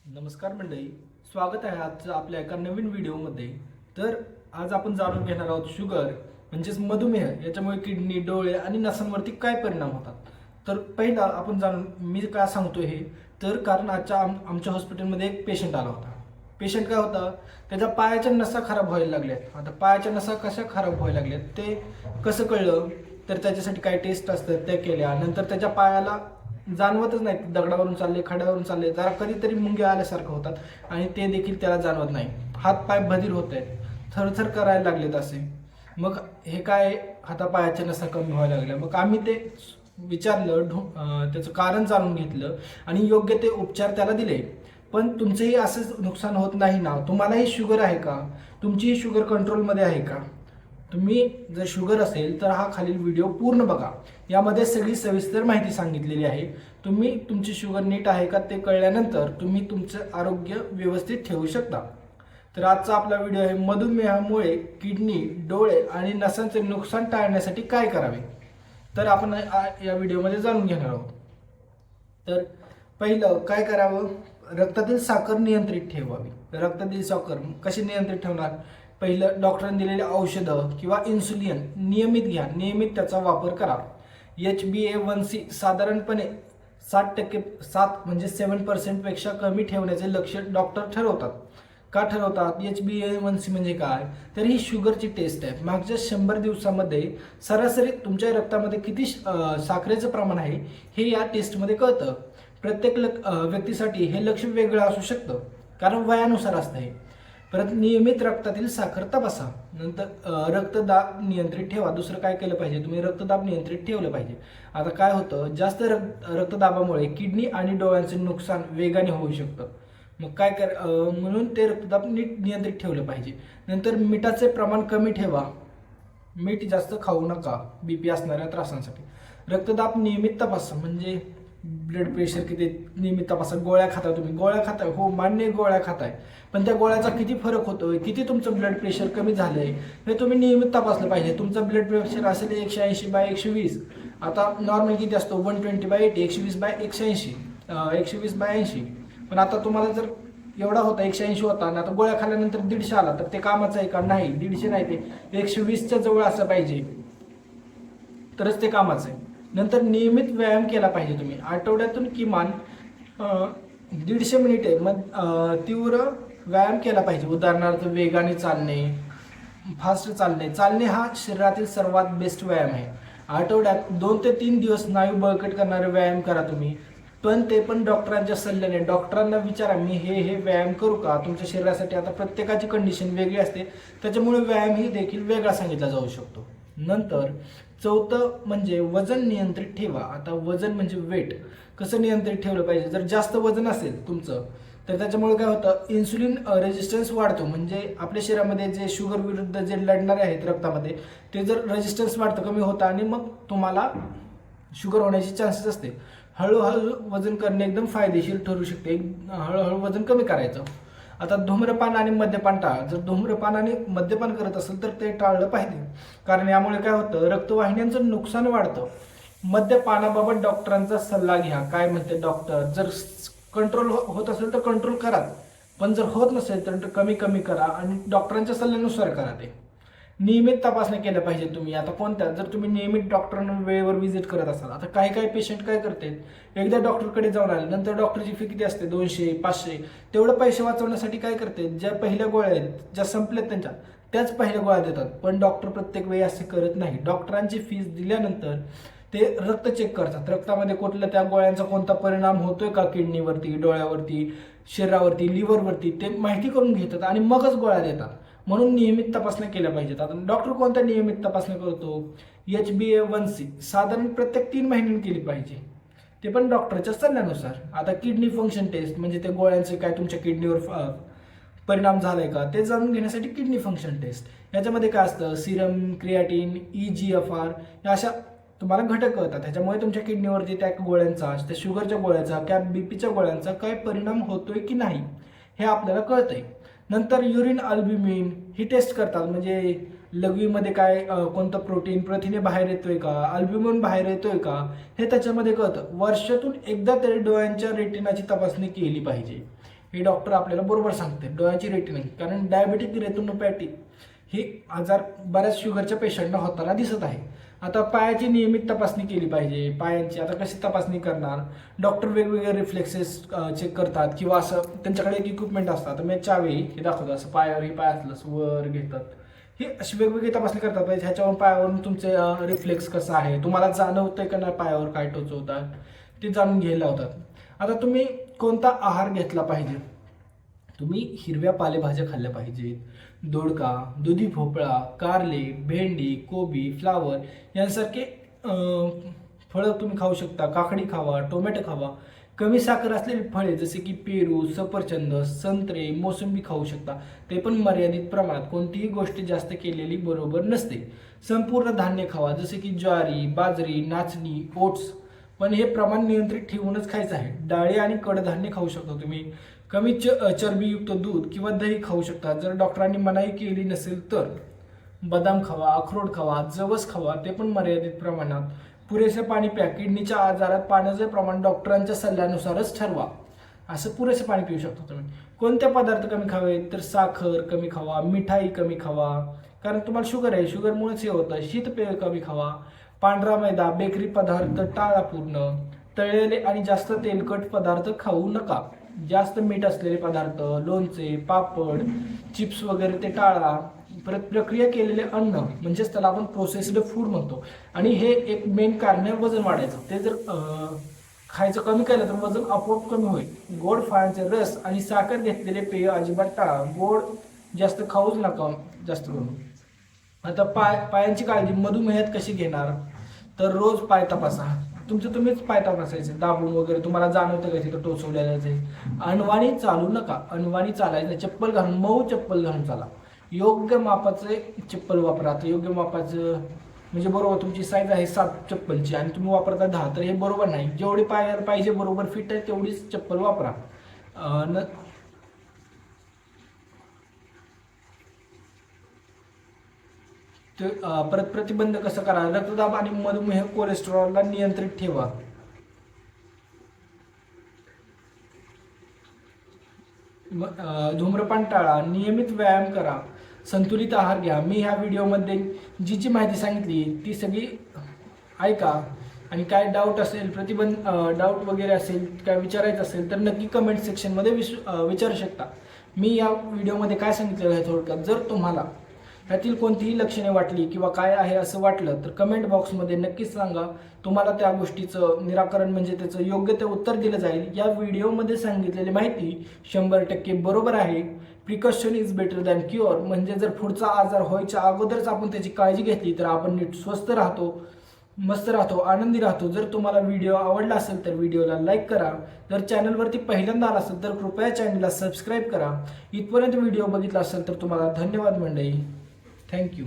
नमस्कार मंडळी, स्वागत आहे आजचं आपल्या एका नवीन व्हिडिओमध्ये. तर आज आपण जाणून घेणार आहोत शुगर म्हणजेच मधुमेह याच्यामुळे किडनी, डोळे आणि नसांवरती काय परिणाम होतात. तर पहिला आपण मी काय सांगतोय हे तर कारण आमच्या हॉस्पिटलमध्ये एक पेशंट आला होता. पेशंट काय होता, त्याच्या पायाच्या नसा खराब व्हायला लागल्यात. आता पायाच्या नसा कशा खराब व्हायला लागल्यात ते कसं कळलं, तर त्याच्यासाठी काही टेस्ट असतात त्या केल्या. नंतर त्याच्या पायाला जाणवतच नाही, दगडावरून चालले, खड्यावरून चालले, जरा कधीतरी मुंग्या आल्यासारखं होतात आणि ते देखील त्याला जाणवत नाही. हात पाय बधीर होत आहेत, थरथर करायला लागलेत असे. मग हे काय, हातापायाच्या नसा कमी व्हायला लागल्या. मग आम्ही ते विचारलं, त्याचं कारण जाणून घेतलं आणि योग्य ते उपचार त्याला दिले. पण तुमचंही असंच नुकसान होत नाही ना? तुम्हालाही शुगर आहे का? तुमची शुगर कंट्रोलमध्ये आहे का? तुम्ही जर शुगर असेल तर हा खालील व्हिडिओ पूर्ण बघा. यामध्ये सगळी सविस्तर माहिती सांगितलेली आहे. तुम्ही तुमची शुगर नीट आहे का ते कळल्यानंतर तुम्ही तुमचं आरोग्य व्यवस्थित ठेवू शकता. तर आजचा आपला व्हिडिओ आहे मधुमेहामुळे किडनी, डोळे आणि नसांचे नुकसान टाळण्यासाठी काय करावे. तर आपण या व्हिडिओमध्ये जाणून घेणार आहोत. तर पहिलं काय करावं, रक्तातील साखर नियंत्रित ठेवावी. रक्तातील साखर कशी नियंत्रित ठेवणार? पहिलं, डॉक्टरांनी दिलेले औषधं किंवा इन्सुलिन नियमित घ्या, नियमित त्याचा वापर करा. HbA1c साधारणपणे 7% म्हणजे 7% पेक्षा कमी ठेवण्याचे लक्ष्य डॉक्टर ठरवतात. का ठरवतात? HbA1c म्हणजे काय, तर ही शुगरची टेस्ट आहे. मागच्या 100 दिवसामध्ये सरासरी तुमच्या रक्तामध्ये किती साखरेचं प्रमाण आहे हे या टेस्टमध्ये कळतं. प्रत्येक व्यक्तीसाठी हे लक्ष्य वेगळं असू शकतं, कारण वयानुसार असतं हे. परत नियमित रक्तातील साखर तपासा. नंतर रक्तदाब नियंत्रित ठेवा. दुसरं काय केलं पाहिजे, तुम्ही रक्तदाब नियंत्रित ठेवलं पाहिजे. आता काय होतं, जास्त रक्तदाबामुळे किडनी आणि डोळ्यांचे नुकसान वेगाने होऊ शकतं. मग म्हणून ते रक्तदाब नीट नियंत्रित ठेवलं पाहिजे. नंतर मिठाचे प्रमाण कमी ठेवा. मीठ जास्त खाऊ नका BP असणाऱ्या त्रासांसाठी. रक्तदाब नियमित तपासा, म्हणजे ब्लड प्रेशर किती नियमित तपासा. गोळ्या खाता, तुम्ही गोळ्या खाताय, हो मान्य, गोळ्या खाताय, पण त्या गोळ्याचा किती फरक होतोय, किती तुमचं ब्लड प्रेशर कमी झालंय हे तुम्ही नियमित तपासलं पाहिजे. तुमचं ब्लड प्रेशर असेल 180/120, आता नॉर्मल किती असतो 120/80, 120/180, 120/80. पण आता तुम्हाला जर एवढा होता 180 होता आणि आता गोळ्या खाल्ल्यानंतर 150 आला, तर ते कामाचं आहे का? नाही, 150 नाही, ते 120च्या जवळ असं पाहिजे तरच ते कामाचं आहे. नंतर नियमित व्यायाम केला पाहिजे. तुम्ही आठवड्यातून किमान 150 मिनिटे तीव्र व्यायाम केला पाहिजे. उदाहरणार्थ वेगाने चालणे, फास्ट चालणे. चालणे हा शरीरातील सर्वात बेस्ट व्यायाम आहे. आठवड्यात 2 ते 3 दिवस स्नायू बळकट करणारे व्यायाम करा तुम्ही, पण ते पण डॉक्टरांच्या सल्ल्याने. डॉक्टरांना विचारा, मी हे व्यायाम करू का तुमच्या शरीरासाठी? आता प्रत्येकाची कंडिशन वेगळी असते, त्याच्यामुळे व्यायाम ही देखील वेगळा सांगितला जाऊ शकतो. नंतर चौथं म्हणजे वजन नियंत्रित ठेवा. आता वजन म्हणजे वेट कसं नियंत्रित ठेवलं पाहिजे. जर जास्त वजन असेल तुमचं तर त्याच्यामुळे काय होतं, इन्सुलिन रेजिस्टन्स वाढतो. म्हणजे आपल्या शरीरामध्ये जे शुगर विरुद्ध जे लढणारे आहेत रक्तामध्ये, ते जर रेजिस्टन्स वाढतं, कमी होतं आणि मग तुम्हाला शुगर होण्याची चान्सेस असते. हळूहळू वजन करणे एकदम फायदेशीर ठरू शकते. हळूहळू वजन कमी करायचं. आता धूम्रपान आणि मद्यपान टाळा. जर धूम्रपान आणि मद्यपान करत असेल तर ते टाळलं पाहिजे, कारण यामुळे काय होतं, रक्तवाहिन्यांचं नुकसान वाढतं. मद्यपानाबाबत डॉक्टरांचा सल्ला घ्या. काय म्हणते डॉक्टर, जर कंट्रोल होत असेल तर कंट्रोल करा, पण जर होत नसेल तर कमी करा आणि डॉक्टरांच्या सल्ल्यानुसार करा. ते नियमित तपासणी केल्या पाहिजे तुम्ही. आता कोणत्या, जर तुम्ही नियमित डॉक्टरांना वेळेवर व्हिजिट करत असाल. आता काही पेशंट काय करते, एकदा डॉक्टरकडे जाऊन आले, नंतर डॉक्टरची फी किती असते, 200-500, तेवढं पैसे वाचवण्यासाठी काय करते, ज्या पहिल्या गोळ्या आहेत ज्या संपल्यात त्याच पहिल्या गोळ्या देतात. पण डॉक्टर प्रत्येक वेळी असे करत नाही. डॉक्टरांची फीस दिल्यानंतर ते रक्त चेक करतात, रक्तामध्ये कुठल्या त्या गोळ्यांचा कोणता परिणाम होतोय का, किडनीवरती, डोळ्यावरती, शरीरावरती, लिव्हरवरती, ते माहिती करून घेतात आणि मगच गोळ्या देतात. म्हणून नियमित तपासण्या केल्या पाहिजेत. आता डॉक्टर कोणत्या नियमित तपासण्या करतो, HbA1c साधारण प्रत्येक 3 महिन्यांनी केली पाहिजे, ते पण डॉक्टरच्या सल्ल्यानुसार. आता किडनी फंक्शन टेस्ट म्हणजे ते गोळ्यांचे काय तुमच्या किडनीवर परिणाम झालाय का ते जाणून घेण्यासाठी किडनी फंक्शन टेस्ट. याच्यामध्ये काय असतं, सिरम, क्रिएटिन, EGFR या अशा तुम्हाला घटक कळतात. त्याच्यामुळे तुमच्या किडनीवरती त्या गोळ्यांचा, त्या शुगरच्या गोळ्याचा, त्या BPच्या गोळ्यांचा काय परिणाम होतोय की नाही हे आपल्याला कळतंय. नंतर युरिन अल्ब्युमिन ही टेस्ट करतात, म्हणजे लघवीमध्ये काय कोणतं प्रोटीन, प्रथिने बाहेर येतोय का, अल्ब्युमिन बाहेर येतोय का, हे त्याच्यामध्ये कळतं. वर्षातून एकदा तरी डोळ्यांच्या रेटिनाची तपासणी केली पाहिजे. हे डॉक्टर आपल्याला बरोबर सांगते. डोळ्याची रेटिना, कारण डायबेटिक रेटिनोपॅथी हे आजार बऱ्याच शुगरच्या पेशंटना होताना दिसत आहे. आता पायाची नियमित तपासणी केली पाहिजे. पायांची आता कशी तपासणी करणार, डॉक्टर वेगवेगळे रिफ्लेक्सेस चेक करतात किंवा असं त्यांच्याकडे एक इक्विपमेंट असतात. मी चावी हे दाखवतो, असं पायावर हे पाय असलं वर घेतात, हे अशी वेगवेगळी तपासणी करतात पाहिजे. ह्याच्यावर पायावरून तुमचे रिफ्लेक्स कसं आहे, तुम्हाला जाणवतंय का नाही पायावर काय टोचवतात ते जाणून घ्यायला होतात. आता तुम्ही कोणता आहार घेतला पाहिजे, तुम्ही हिरव्या पालेभाज्या खाल्ल्या पाहिजेत. दोडका, दुधी भोपळा, कारले, भेंडी, कोबी, फ्लावर यांसारखे फळं तुम्ही खाऊ शकता. काकडी खावा, टोमॅटो खावा. कमी साखर असलेली फळे जसे की पेरू, सफरचंद, संत्रे, मोसंबी खाऊ शकता, ते पण मर्यादित प्रमाणात. कोणतीही गोष्ट जास्त केलेली बरोबर नसते. संपूर्ण धान्य खावा जसे की ज्वारी, बाजरी, नाचणी, ओट्स, पण हे प्रमाण नियंत्रित ठेवूनच खायचं आहे. डाळी आणि कडधान्य खाऊ शकता तुम्ही. कमी चरबीयुक्त दूध किंवा दही खाऊ शकता. जर डॉक्टरांनी मनाई केली नसेल तर बदाम खावा, अक्रोड खावा, जवस खावा, ते पण मर्यादित प्रमाणात. पुरेसे पाणी प्या. किडनीच्या आजारात पाण्याचे प्रमाण डॉक्टरांच्या सल्ल्यानुसारच ठरवा. असं पुरेसे पाणी पिऊ शकता तुम्ही. कोणते पदार्थ कमी खावे, तर साखर कमी खावा, मिठाई कमी खावा, कारण तुम्हाला शुगर आहे, शुगरमुळेच हे होतं. शीतपेय कमी खावा. पांढरा मैदा, बेकरी पदार्थ टाळा पूर्ण. तळलेले आणि जास्त तेलकट पदार्थ खाऊ नका. जास्त मीठ असलेले पदार्थ, लोणचे, पापड, चिप्स वगैरे ते टाळा. परत प्रक्रिया केलेले अन्न म्हणजेच त्याला आपण प्रोसेस्ड फूड म्हणतो, आणि हे एक मेन कारण आहे वजन वाढायचं. ते जर खायचं कमी केलं तर वजन आपोआप कमी होईल. गोड फळांचे रस आणि साखर घेतलेले पेय अजिबात टाळा. गोड जास्त खाऊच नका जास्त करून. आता पायांची काळजी मधुमेहात कशी घेणार, तर रोज पाय तपासा. तुम्हीच पाय तपासायचे दाबून वगैरे. तुम्हाला जाणवतं का तिथं टोचवलेलं आहे. अनवाणी चालू नका. अनवाणी चालायचं, चप्पल घालून, मऊ चप्पल घालून चाला. योग्य मापाचे चप्पल वापरा. तर योग्य मापाचं म्हणजे बरोबर तुमची साईज आहे 7 चप्पलची आणि तुम्ही वापरता 10, तर हे बरोबर नाही. जेवढी पायाला पाहिजे बरोबर फिट आहे तेवढीच चप्पल वापरा. परत प्रतिबंध कसं करा, रक्तदाब आणि मधुमेह, कोलेस्ट्रॉलला नियंत्रित ठेवा. धूम्रपान टाळा. नियमित व्यायाम करा. संतुलित आहार घ्या. मी ह्या व्हिडिओमध्ये जी माहिती सांगितली ती सगळी ऐका. आणि काय डाऊट असेल, डाऊट वगैरे असेल, काय विचारायचं असेल तर नक्की कमेंट सेक्शनमध्ये विचारू शकता. मी या व्हिडिओमध्ये काय सांगितलेलं आहे थोडक्यात, जर तुम्हाला ह्यातील कोणतीही लक्षणे वाटली किंवा काय आहे असं वाटलं तर कमेंट बॉक्समध्ये नक्कीच सांगा. तुम्हाला त्या गोष्टीचं निराकरण म्हणजे त्याचं योग्य ते उत्तर दिलं जाईल. या व्हिडिओमध्ये सांगितलेली माहिती 100% बरोबर आहे. Precaution is better than cure, म्हणजे जर पुढचा आजार व्हायच्या अगोदरच आपण त्याची काळजी घेतली तर आपण नीट स्वस्थ राहतो, मस्त राहतो, आनंदी राहतो. जर तुम्हाला व्हिडिओ आवडला असेल तर व्हिडिओला लाईक करा. जर चॅनलवरती पहिल्यांदा आला असेल तर कृपया चॅनलला सबस्क्राईब करा. इथपर्यंत व्हिडिओ बघितला असेल तर तुम्हाला धन्यवाद मंडळी. थँक्यू.